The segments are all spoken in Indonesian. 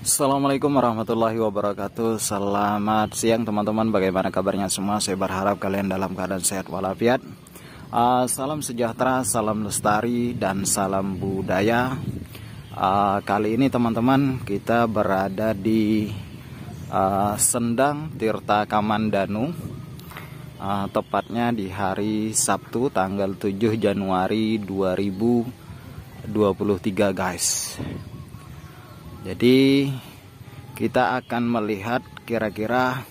Assalamualaikum warahmatullahi wabarakatuh. Selamat siang teman-teman, bagaimana kabarnya semua? Saya berharap kalian dalam keadaan sehat walafiat. Salam sejahtera, salam lestari, dan salam budaya. Kali ini teman-teman kita berada di Sendang Tirta Kamandanu, tepatnya di hari Sabtu tanggal 7 Januari 2023 guys. Jadi kita akan melihat kira-kira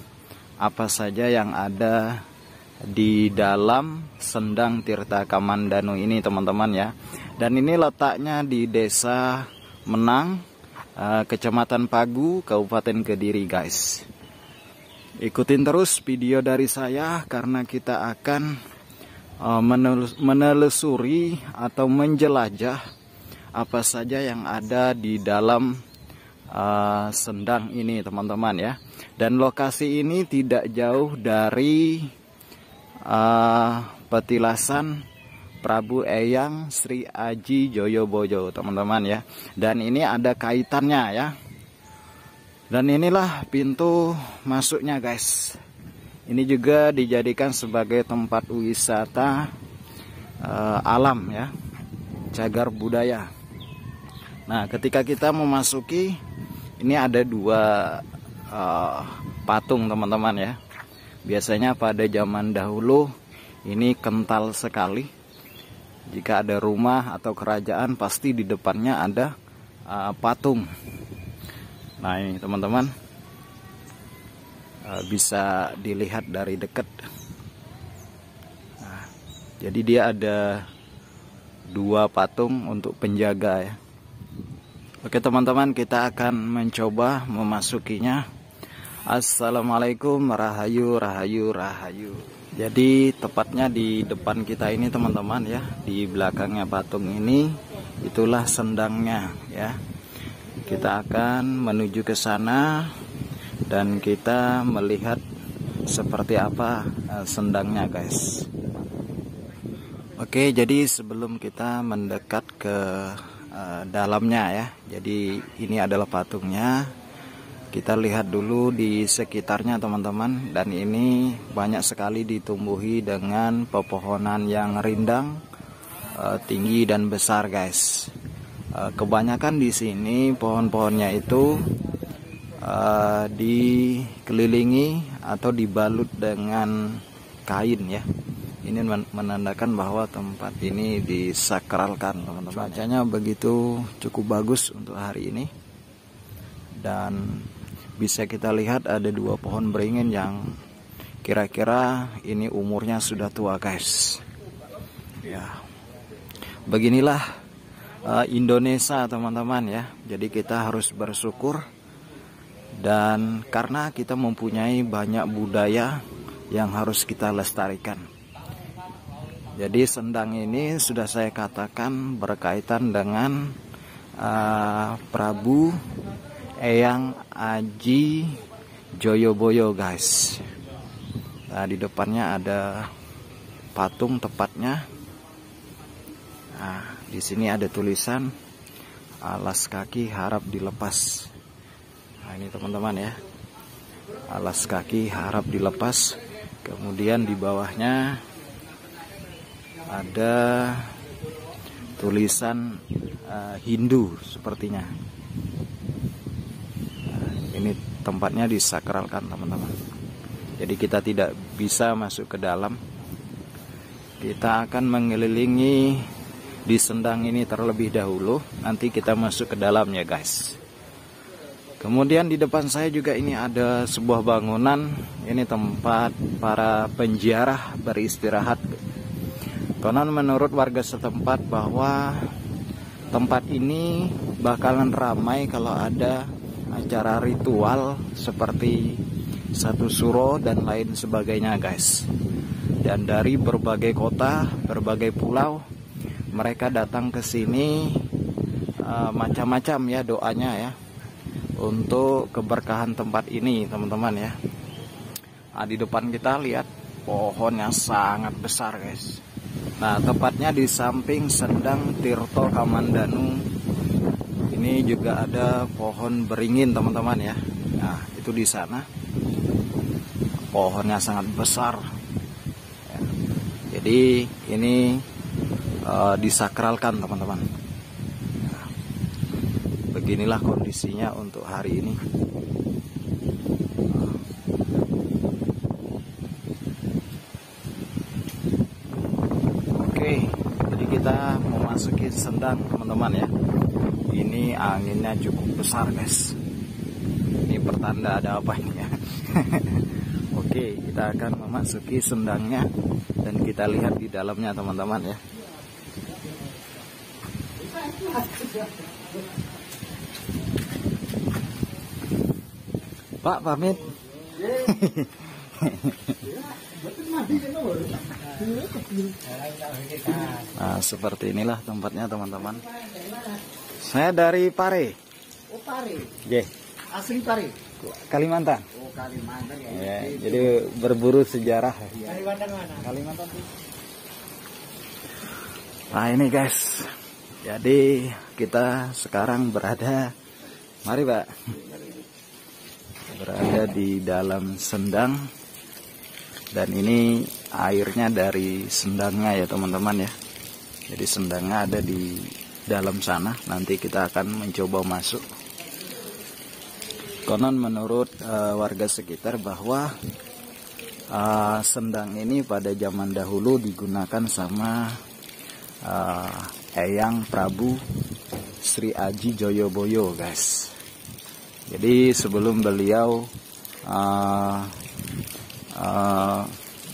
apa saja yang ada di dalam Sendang Tirta Kamandanu ini teman-teman ya. Dan ini letaknya di Desa Menang, Kecamatan Pagu, Kabupaten Kediri guys. Ikutin terus video dari saya karena kita akan menelusuri atau menjelajah apa saja yang ada di dalam Sendang ini teman-teman ya. Dan lokasi ini tidak jauh dari petilasan Prabu Eyang Sri Aji Joyoboyo teman-teman ya. Dan ini ada kaitannya ya. Dan inilah pintu masuknya guys. Ini juga dijadikan sebagai tempat wisata alam ya, cagar budaya. Nah, ketika kita memasuki, ini ada dua patung teman-teman ya. Biasanya pada zaman dahulu ini kental sekali. Jika ada rumah atau kerajaan pasti di depannya ada patung. Nah ini teman-teman, bisa dilihat dari dekat. Nah, jadi dia ada dua patung untuk penjaga ya. Oke teman-teman, kita akan mencoba memasukinya. Assalamualaikum, rahayu, rahayu, rahayu. Jadi tepatnya di depan kita ini teman-teman ya, di belakangnya patung ini, itulah sendangnya ya. Kita akan menuju ke sana dan kita melihat seperti apa sendangnya guys. Oke, jadi sebelum kita mendekat ke dalamnya ya, jadi ini adalah patungnya. Kita lihat dulu di sekitarnya teman-teman. Dan ini banyak sekali ditumbuhi dengan pepohonan yang rindang, tinggi dan besar guys. Kebanyakan di sini pohon-pohonnya itu dikelilingi atau dibalut dengan kain ya. Ini menandakan bahwa tempat ini disakralkan teman-teman. Cuacanya begitu cukup bagus untuk hari ini. Dan bisa kita lihat ada dua pohon beringin yang kira-kira ini umurnya sudah tua guys. Ya, beginilah Indonesia teman-teman ya. Jadi kita harus bersyukur. Dan karena kita mempunyai banyak budaya yang harus kita lestarikan. Jadi sendang ini sudah saya katakan berkaitan dengan Prabu Eyang Aji Joyoboyo guys. Nah, di depannya ada patung tepatnya. Nah, di sini ada tulisan alas kaki harap dilepas. Nah, ini teman-teman ya. Alas kaki harap dilepas. Kemudian di bawahnya ada tulisan Hindu sepertinya. Nah, ini tempatnya disakralkan teman-teman. Jadi kita tidak bisa masuk ke dalam. Kita akan mengelilingi di sendang ini terlebih dahulu. Nanti kita masuk ke dalamnya guys. Kemudian di depan saya juga ini ada sebuah bangunan. Ini tempat para penziarah beristirahat. Konon menurut warga setempat bahwa tempat ini bakalan ramai kalau ada acara ritual seperti satu suro dan lain sebagainya guys. Dan dari berbagai kota, berbagai pulau, mereka datang ke sini macam-macam ya doanya ya, untuk keberkahan tempat ini teman-teman ya. Nah, di depan kita lihat pohon yang sangat besar guys. Nah, tepatnya di samping Sendang Tirta Kamandanu Ini juga ada pohon beringin teman-teman ya. Nah itu di sana pohonnya sangat besar ya. Jadi ini disakralkan teman-teman. Nah, beginilah kondisinya untuk hari ini. Oke, jadi kita memasuki Sendang teman-teman ya. Ini anginnya cukup besar guys. Ini pertanda ada apa ini ya. Oke, kita akan memasuki Sendangnya dan kita lihat di dalamnya teman-teman ya. Pak pamit. Nah, seperti inilah tempatnya teman-teman. Saya dari Pare. Oh, Pare. Yeah. Asli Pare. Kalimantan. Oh, Kalimantan ya. Ya, jadi berburu sejarah. Kalimantan mana? Kalimantan. Nah, ini guys. Jadi kita sekarang berada, mari Pak, berada di dalam Sendang. Dan ini airnya dari Sendangnya ya teman-teman ya. Jadi Sendangnya ada di dalam sana. Nanti kita akan mencoba masuk. Konon menurut warga sekitar bahwa Sendang ini pada zaman dahulu digunakan sama Eyang Prabu Sri Aji Joyoboyo guys. Jadi sebelum beliau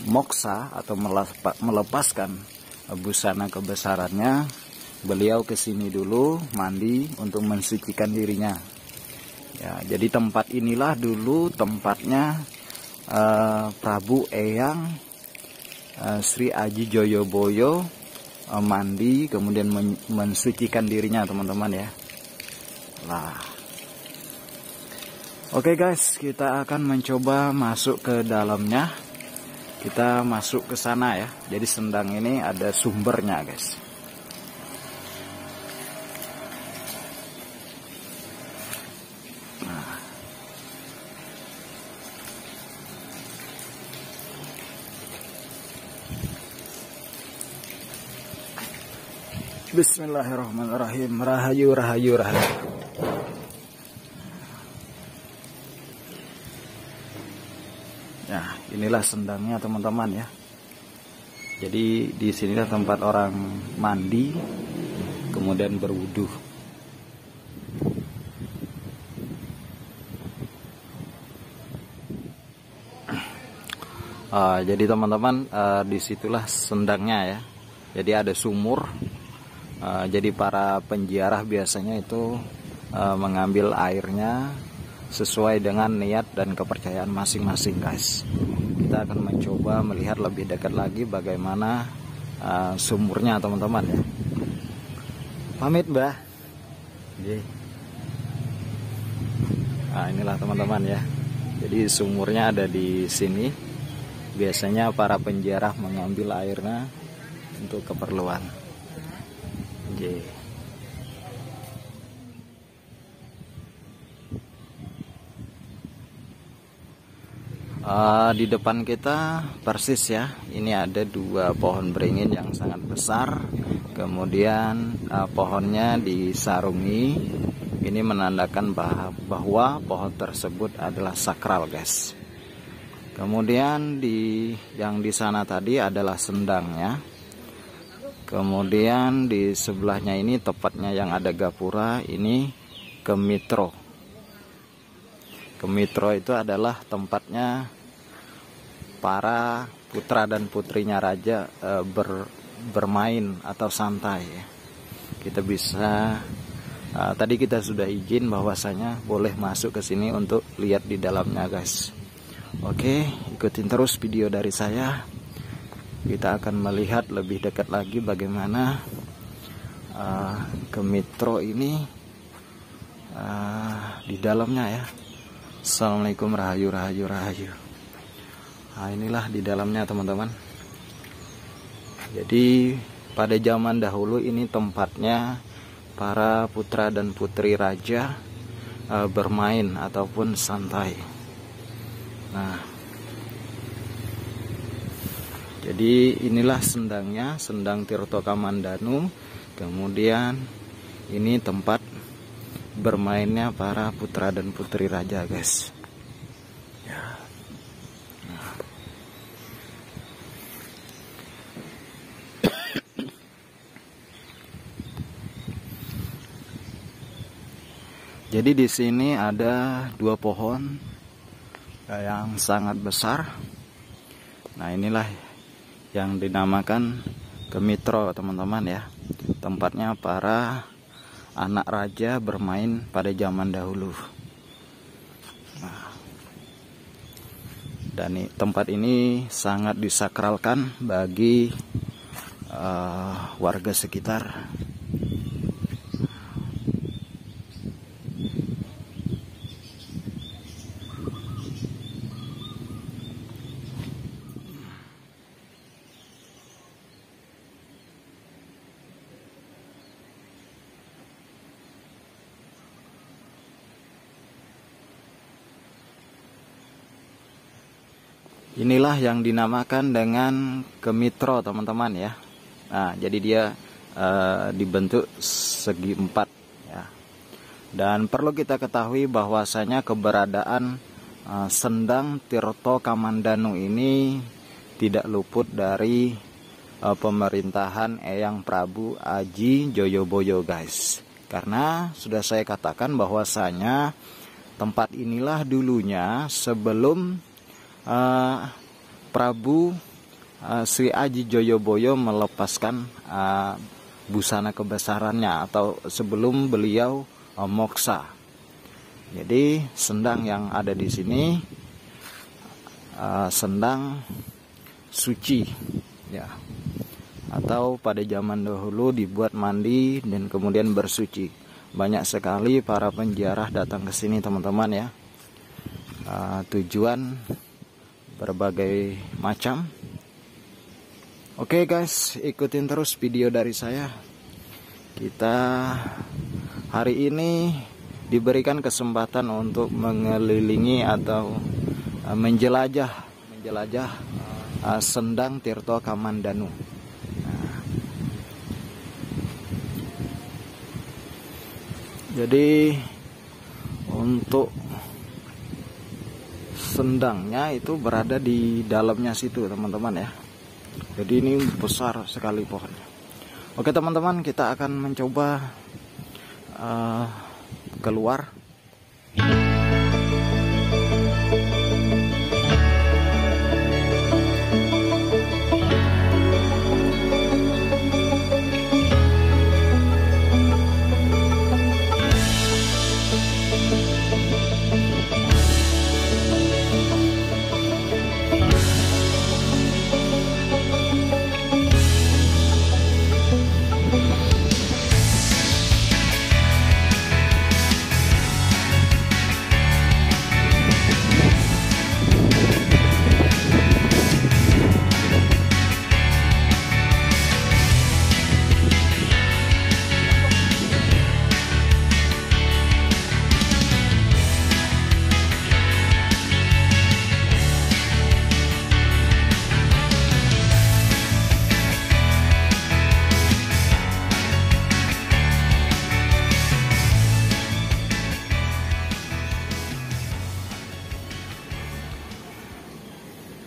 moksa atau melepaskan busana kebesarannya, beliau kesini dulu mandi untuk mensucikan dirinya. Ya, jadi tempat inilah dulu tempatnya Prabu Eyang Sri Aji Joyoboyo mandi kemudian mensucikan dirinya teman-teman ya. Lah. Oke guys, kita akan mencoba masuk ke dalamnya. Kita masuk ke sana ya. Jadi Sendang ini ada sumbernya guys. Nah. Bismillahirrahmanirrahim. Rahayu rahayu rahayu. Nah, inilah Sendangnya teman-teman ya. Jadi di sinilah tempat orang mandi, kemudian berwudu. Jadi teman-teman, disitulah Sendangnya ya. Jadi ada sumur. Jadi para penziarah biasanya itu mengambil airnya sesuai dengan niat dan kepercayaan masing-masing guys. Kita akan mencoba melihat lebih dekat lagi bagaimana sumurnya teman-teman ya. Pamit Mbah. Nah, inilah teman-teman ya. Jadi sumurnya ada di sini. Biasanya para penziarah mengambil airnya untuk keperluan. Di depan kita persis ya, ini ada dua pohon beringin yang sangat besar. Kemudian pohonnya disarungi. Ini menandakan bahwa pohon tersebut adalah sakral guys. Kemudian yang di sana tadi adalah Sendangnya. Kemudian di sebelahnya ini tepatnya yang ada gapura ini Kemitro. Kemitro itu adalah tempatnya para putra dan putrinya raja bermain atau santai. Kita bisa tadi kita sudah izin bahwasanya boleh masuk ke sini untuk lihat di dalamnya guys. Oke, ikutin terus video dari saya. Kita akan melihat lebih dekat lagi bagaimana Kemitro ini di dalamnya ya. Assalamualaikum rahayu rahayu rahayu. Nah, inilah di dalamnya teman-teman. Jadi pada zaman dahulu ini tempatnya para putra dan putri raja bermain ataupun santai. Nah, jadi inilah sendangnya, Sendang Tirto Kamandanu. Kemudian ini tempat bermainnya para putra dan putri raja, guys. Ya. Nah. Jadi di sini ada 2 pohon yang sangat besar. Nah, inilah yang dinamakan Kemitro, teman-teman ya. Tempatnya para anak raja bermain pada zaman dahulu. Nah, dan tempat ini sangat disakralkan bagi warga sekitar. Inilah yang dinamakan dengan Kemitro, teman-teman ya. Nah, jadi dia dibentuk segi 4 ya. Dan perlu kita ketahui bahwasanya keberadaan Sendang Tirto Kamandanu ini tidak luput dari pemerintahan Eyang Prabu Aji Joyoboyo, guys. Karena sudah saya katakan bahwasanya tempat inilah dulunya sebelum Prabu Sri Aji Joyoboyo melepaskan busana kebesarannya, atau sebelum beliau moksa. Jadi sendang yang ada di sini sendang suci ya, atau pada zaman dahulu dibuat mandi dan kemudian bersuci. Banyak sekali para penziarah datang ke sini, teman-teman ya. Tujuan berbagai macam. Oke guys, ikutin terus video dari saya. Kita hari ini diberikan kesempatan untuk mengelilingi atau menjelajah Sendang Tirto Kamandanu. Jadi untuk sendangnya itu berada di dalamnya situ, teman-teman ya. Jadi ini besar sekali pohonnya. Oke teman-teman, kita akan mencoba keluar.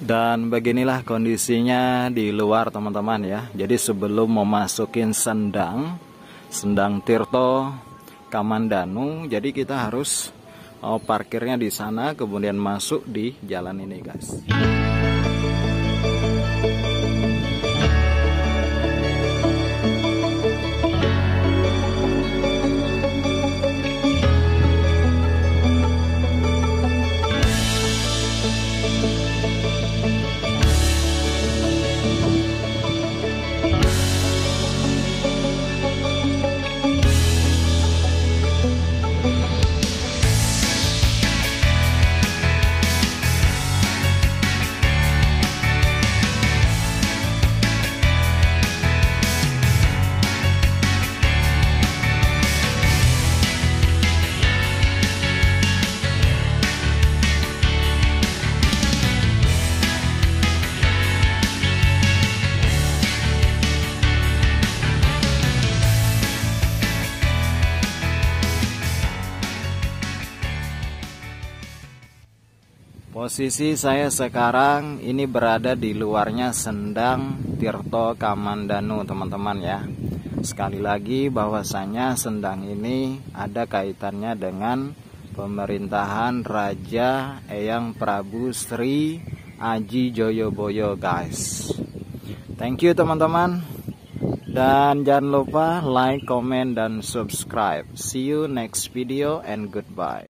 Dan beginilah kondisinya di luar, teman-teman ya. Jadi sebelum memasukin Sendang Tirto Kamandanu, jadi kita harus parkirnya di sana, kemudian masuk di jalan ini, guys. Posisi saya sekarang ini berada di luarnya Sendang Tirto Kamandanu, teman-teman ya. Sekali lagi bahwasanya Sendang ini ada kaitannya dengan pemerintahan Raja Eyang Prabu Sri Aji Joyoboyo, guys. Thank you teman-teman. Dan jangan lupa like, comment, dan subscribe. See you next video and goodbye.